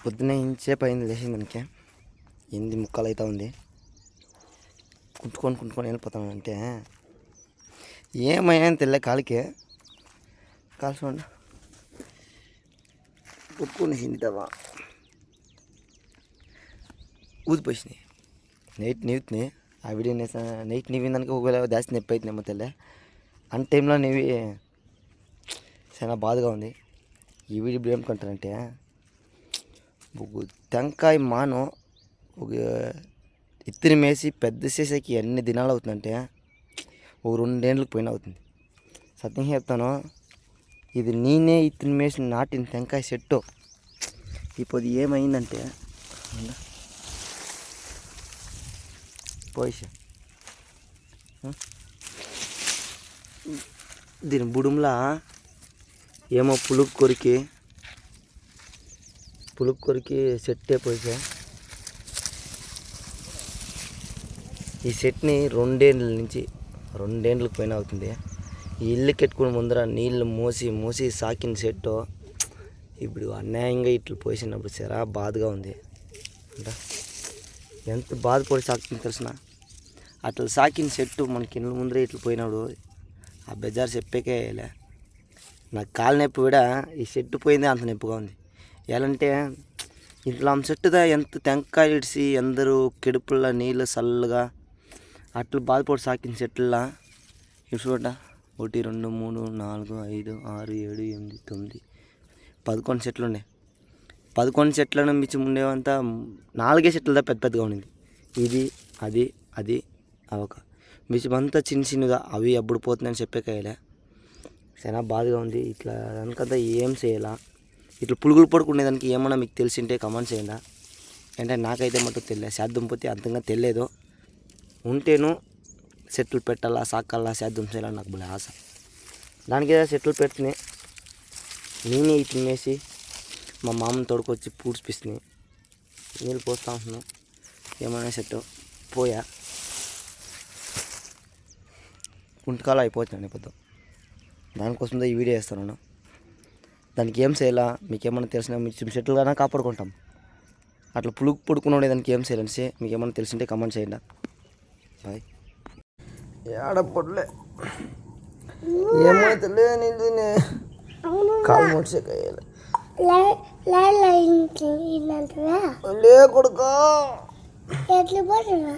పొద్దున్నే ఇంచేపు అయింది లేచి మనకి 8:45 అవుతా ఉంది. కుంటుకొని వెళ్ళిపోతాను అంటే ఏమైనా తెల్ల కాలికి చూడండి కొట్టుకునేసింది తవా ఊదిపోయినాయి. నైట్ నీవుతున్నాయి ఆ వీడియో నైట్ నీవిందానికి ఒకవేళ దాచి నొప్పి అవుతుందేమో తెల్ల అన్ టైంలో నీవి చాలా బాధగా ఉంది. ఈ వీడియో ఇప్పుడు ఏమనుకుంటానంటే టెంకాయ మాను ఒక ఇత్తిని మేసి పెద్ద చేసేకి ఎన్ని దినాలు అవుతుందంటే ఒక 2 ఏళ్ళకి పోయిన అవుతుంది. సత్యం చెప్తాను, ఇది నేనే ఇత్తిని మేసి నాటిన టెంకాయ చెట్టు. ఇప్పుడు ఏమైందంటే పోయిసా దీని బుడుంలా ఏమో పులుగు కొరికి సెట్టే పోసా. ఈ సెట్ని 2 ఏళ్ళకి పైన అవుతుంది. ఈ ఇల్లు కట్టుకుని ముందర నీళ్ళు మోసి సాకిన చెట్టు ఇప్పుడు అన్యాయంగా ఇట్లు పోసినప్పుడు చాలా బాధగా ఉంది. అంట ఎంత బాధపడి సాకుతుంది తెలిసిన. అట్లా సాకిన చెట్టు మనకి ఇళ్ళ ముందరే ఇట్లు పోయినాడు ఆ బెజార్ చెప్పేకే వేయలే. నాకు కాలు నొప్పి కూడా ఈ చెట్టు పోయిందే అంత నొప్పిగా ఉంది. ఎలాంటే ఇట్లా చెట్టుదా ఎంత టెంకాయ ఇడిసి అందరూ కెడుపుల్లో నీళ్ళు చల్లగా అట్లా బాధపడి సాకిన చెట్ల ఇటు చూడ 1 2 3 4 5 6 7 8 9 11 చెట్లు ఉన్నాయి. 11 చెట్లను మించి ఉండేవంతా 4 చెట్లదా పెద్దగా ఉండింది. ఇది అది అవక మించమంతా చిన్నగా అవి ఎప్పుడు పోతుందని చెప్పేకాయలే. చాలా బాధగా ఉంది. ఇట్లా దానికంతా ఏం చేయాలా, ఇట్లా పురుగులు పడుకునేదానికి ఏమన్నా మీకు తెలిసింటే కమెంట్ చేయండి. అంటే నాకైతే మటుకు తెలియదు, సేద్యం పోతే అంతగా తెలియదు. ఉంటేను సెట్లు పెట్టాలా సాకాలా సేద్యం చేయాలని నాకు భలే ఆశ. దానికి ఏదో సెట్లు పెడుతున్నాయి. నేనే ఇటు వేసి మా మామని తోడుకొచ్చి పూడ్చిపిస్తున్నాయి. నీళ్ళు పోస్తూ ఉంటున్నాను. ఏమైనా సెట్ పోయా కుంటకాలు అయిపోతున్నాను ఇప్పుడు. దానికోసంతో ఈ వీడియో వేస్తున్నాను. దానికి ఏం చేయాలా మీకు ఏమైనా తెలిసినా మీ చెట్లు కానీ కాపాడుకుంటాం. అట్లా పులుగు పడుకునే దానికి ఏం చేయాలని మీకు ఏమైనా తెలిసింటే కమెంట్ చేయండి. బాయ్. ఏడ పొడలే ఏమైతే నీళ్ళు కాలు మోసేకాయలే లే కొడుకా ఎట్లా పోతున్నా